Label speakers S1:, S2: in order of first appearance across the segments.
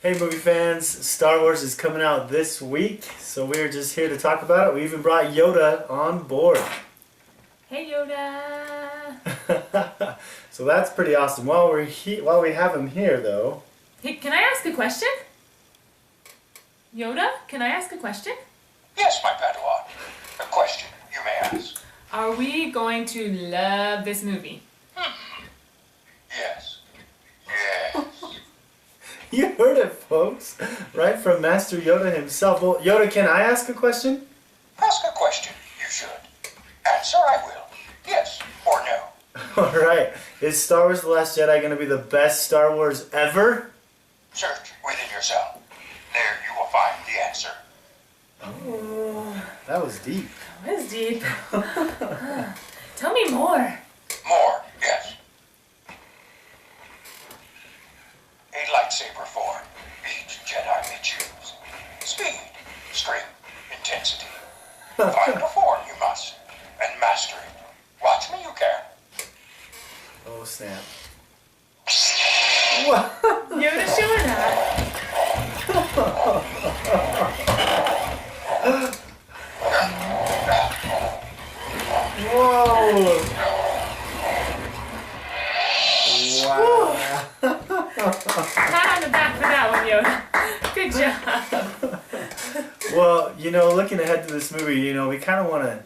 S1: Hey movie fans, Star Wars is coming out this week, so we're just here to talk about it. We even brought Yoda on board.
S2: Hey Yoda!
S1: So that's pretty awesome. While we have him here though...
S2: Hey, can I ask a question? Yoda, can I ask a question?
S3: Yes, my Padawan. A question you may ask.
S2: Are we going to love this movie?
S3: Yes. Yes.
S1: You heard it, folks. Right from Master Yoda himself. Well, Yoda, can I ask a question?
S3: Ask a question, you should. Answer I will. Yes or no.
S1: Alright. Is Star Wars The Last Jedi going to be the best Star Wars ever?
S3: Search within yourself. There you will find the answer.
S1: Oh, that was deep.
S2: That was deep. Tell me more.
S3: More, yes. A lightsaber form each Jedi may choose. Speed, strength, intensity. Find a form you must, and master it. Watch me, you can.
S1: Oh, snap. What?
S2: Yoda showing up.
S1: Whoa! Wow.
S2: Pat on the back for that one, Yoda. Good job.
S1: Well, looking ahead to this movie, we kind of want to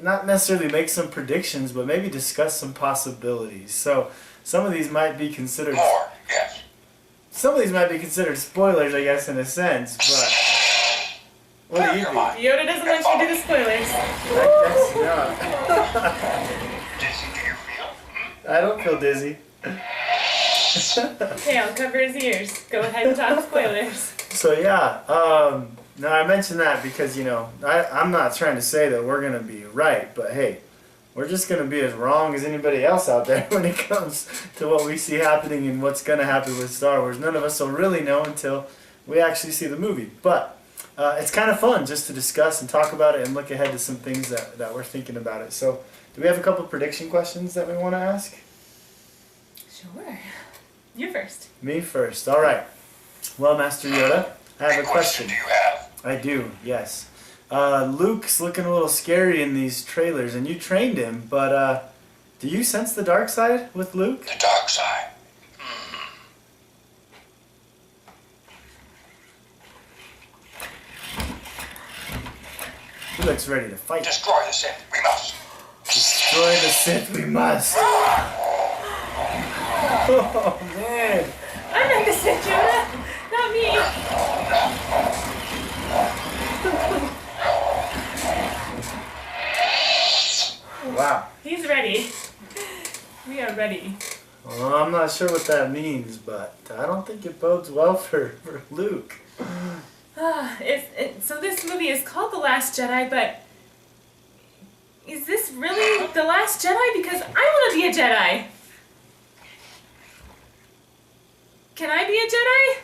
S1: not necessarily make some predictions, but maybe discuss some possibilities. So, some of these might be considered...
S3: More, yes.
S1: Some of these might be considered spoilers, I guess, in a sense, but... What do you think?
S2: Yoda doesn't want you to do the spoilers.
S1: I guess not.
S3: Dizzy, do you feel?
S1: I don't feel dizzy.
S2: Okay, I'll cover his ears. Go ahead and talk spoilers.
S1: So yeah, no, I mentioned that because, I'm not trying to say that we're going to be right, but hey, we're just going to be as wrong as anybody else out there when it comes to what we see happening and what's going to happen with Star Wars. None of us will really know until we actually see the movie, but it's kind of fun just to discuss and talk about it and look ahead to some things that we're thinking about it. So, do we have a couple prediction questions that we want to ask?
S2: Sure. You first.
S1: Me first. All right. Well, Master Yoda, I have a question.
S3: Do you have?
S1: I do, yes. Luke's looking a little scary in these trailers, and you trained him, but do you sense the dark side with Luke?
S3: The dark side.
S1: He looks ready to fight.
S3: Destroy the Sith. We must.
S1: Destroy the Sith, we must. Oh, man.
S2: I'm not the Sith, Yoda. Not me.
S1: Wow.
S2: He's ready. We are ready.
S1: Well, I'm not sure what that means, but I don't think it bodes well for Luke.
S2: So this movie is called The Last Jedi, but is this really The Last Jedi? Because I want to be a Jedi. Can I be a Jedi?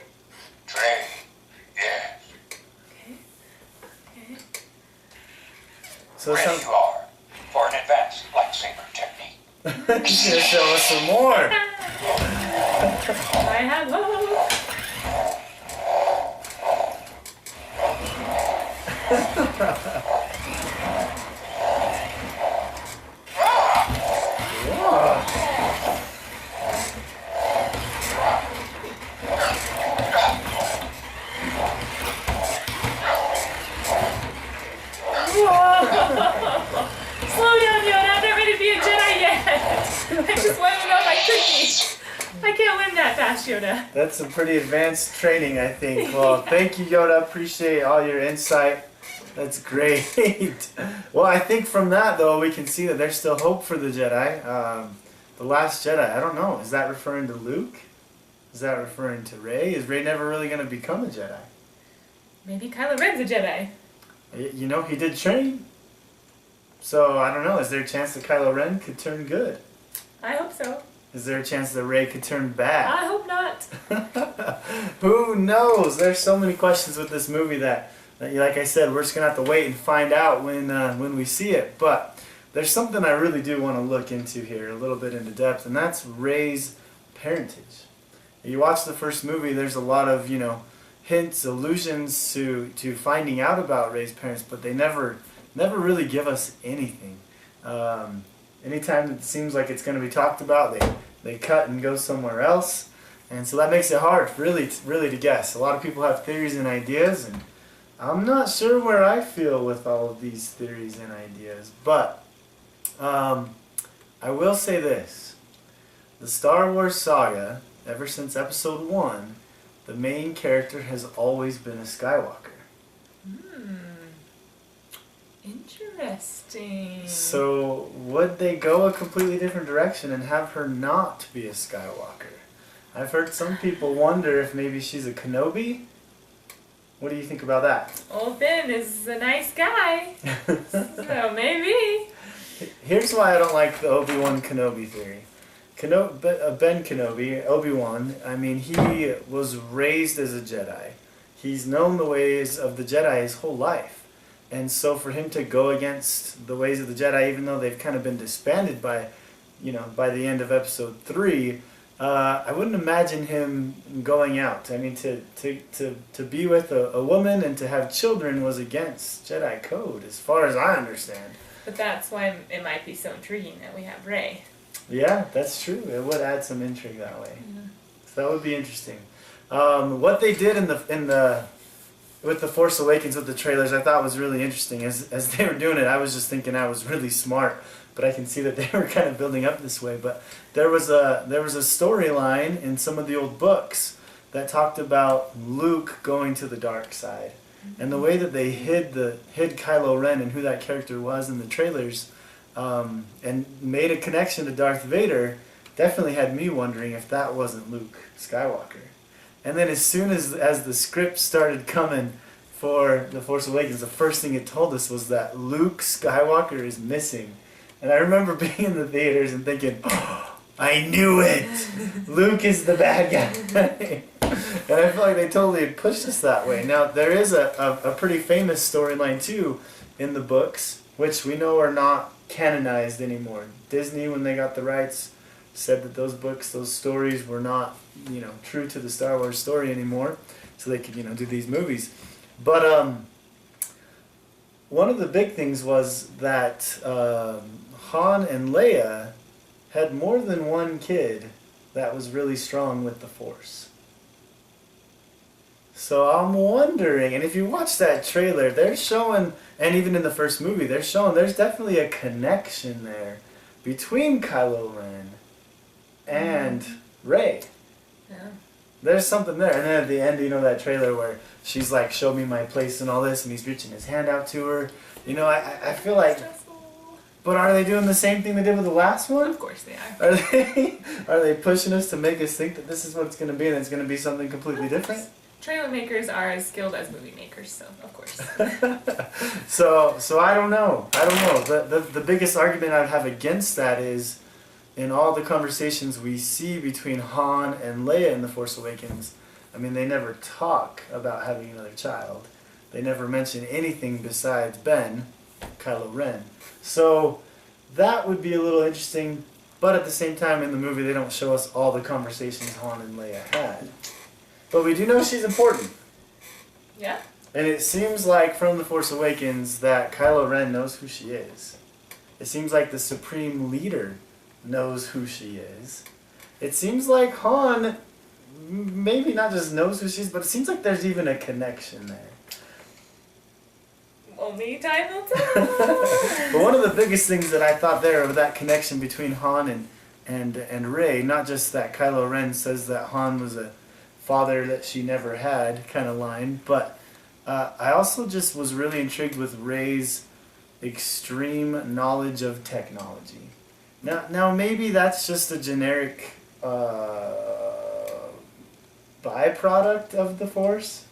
S3: Train. Yes.
S2: Okay.
S1: So
S3: Ready you are for an advanced lightsaber technique.
S1: He's gonna show us some more.
S2: I have hope. Slow down, Yoda. I'm not ready to be a Jedi yet. I just want to know if I could be. I can't win that fast, Yoda.
S1: That's some pretty advanced training, I think. Well, thank you, Yoda. Appreciate all your insight. That's great. Well, I think from that, though, we can see that there's still hope for the Jedi. The Last Jedi, I don't know. Is that referring to Luke? Is that referring to Rey? Is Rey never really going to become a Jedi?
S2: Maybe Kylo Ren's a Jedi.
S1: He did train. So, I don't know. Is there a chance that Kylo Ren could turn good?
S2: I hope so.
S1: Is there a chance that Rey could turn bad?
S2: I hope not.
S1: Who knows? There's so many questions with this movie that like I said, we're just going to have to wait and find out when we see it. But there's something I really do want to look into here a little bit into depth, and that's Rey's parentage. You watch the first movie, there's a lot of, hints, allusions to finding out about Rey's parents, but they never really give us anything. Anytime it seems like it's going to be talked about, they cut and go somewhere else. And so that makes it hard, really to guess. A lot of people have theories and ideas, and I'm not sure where I feel with all of these theories and ideas. But I will say this. The Star Wars saga, ever since Episode 1, the main character has always been a Skywalker.
S2: Interesting.
S1: So would they go a completely different direction and have her not be a Skywalker? I've heard some people wonder if maybe she's a Kenobi. What do you think about that?
S2: Old Ben is a nice guy, so maybe.
S1: Here's why I don't like the Obi-Wan Kenobi theory. Ben Kenobi, Obi-Wan, I mean, he was raised as a Jedi. He's known the ways of the Jedi his whole life. And so for him to go against the ways of the Jedi, even though they've kind of been disbanded by the end of Episode 3, I wouldn't imagine him going out. I mean, to be with a woman and to have children was against Jedi code, as far as I understand.
S2: But that's why it might be so intriguing that we have Rey.
S1: Yeah, that's true. It would add some intrigue that way. So that would be interesting. What they did with The Force Awakens with the trailers, I thought was really interesting. As they were doing it, I was just thinking I was really smart, but I can see that they were kind of building up this way. But there was a storyline in some of the old books that talked about Luke going to the dark side, and the way that they hid Kylo Ren and who that character was in the trailers, and made a connection to Darth Vader, definitely had me wondering if that wasn't Luke Skywalker. And then as soon as the script started coming for The Force Awakens, the first thing it told us was that Luke Skywalker is missing. And I remember being in the theaters and thinking, oh, I knew it! Luke is the bad guy. And I feel like they totally pushed us that way. Now, there is a pretty famous storyline, too, in the books, which we know are not canonized anymore. Disney, when they got the rights, said that those books, those stories were not, true to the Star Wars story anymore, so they could, do these movies. But one of the big things was that Han and Leia had more than one kid that was really strong with the Force. So I'm wondering, and if you watch that trailer, they're showing, and even in the first movie, they're showing there's definitely a connection there between Kylo Ren and Rey.
S2: Yeah.
S1: There's something there. And then at the end, that trailer where she's like, show me my place and all this, and he's reaching his hand out to her. I feel like, but are they doing the same thing they did with the last one?
S2: Of course they are.
S1: Are they pushing us to make us think that this is what it's going to be and it's going to be something completely different?
S2: Trailer makers are as skilled as movie makers, so of course.
S1: So I don't know. The biggest argument I'd have against that is, in all the conversations we see between Han and Leia in The Force Awakens, I mean, they never talk about having another child. They never mention anything besides Ben, Kylo Ren. So that would be a little interesting, but at the same time in the movie they don't show us all the conversations Han and Leia had. But we do know she's important.
S2: Yeah.
S1: And it seems like from The Force Awakens that Kylo Ren knows who she is. It seems like the Supreme Leader knows who she is. It seems like Han maybe not just knows who she is, but it seems like there's even a connection there.
S2: Only time will tell.
S1: But one of the biggest things that I thought there with that connection between Han and Rey, not just that Kylo Ren says that Han was a father that she never had kind of line, but I also just was really intrigued with Rey's extreme knowledge of technology. Now maybe that's just a generic byproduct of the Force.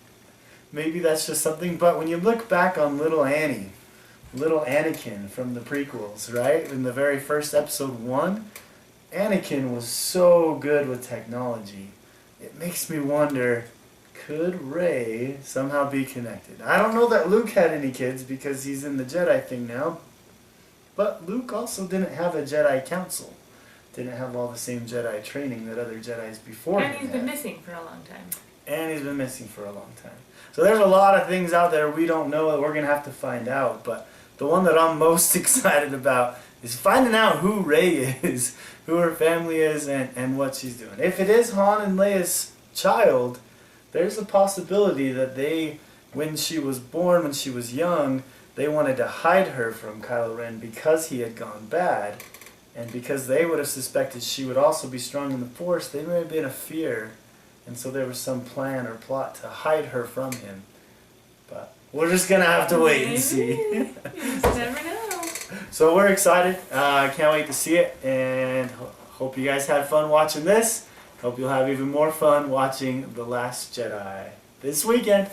S1: Maybe that's just something, but when you look back on little Anakin from the prequels, right? In the very first Episode 1, Anakin was so good with technology. It makes me wonder, could Rey somehow be connected? I don't know that Luke had any kids because he's in the Jedi thing now, but Luke also didn't have a Jedi council. didn't have all the same Jedi training that other Jedis before
S2: And
S1: him
S2: he's been
S1: had.
S2: missing for a long time.
S1: And he's been missing for a long time. So there's a lot of things out there we don't know that we're going to have to find out. But the one that I'm most excited about is finding out who Rey is, who her family is, and what she's doing. If it is Han and Leia's child, there's a possibility that they, when she was born, when she was young, they wanted to hide her from Kylo Ren because he had gone bad. And because they would have suspected she would also be strong in the Force, they may have been a fear. And so there was some plan or plot to hide her from him. But we're just going to have to wait and see.
S2: You just never know.
S1: So we're excited. I can't wait to see it. And hope you guys had fun watching this. Hope you'll have even more fun watching The Last Jedi this weekend.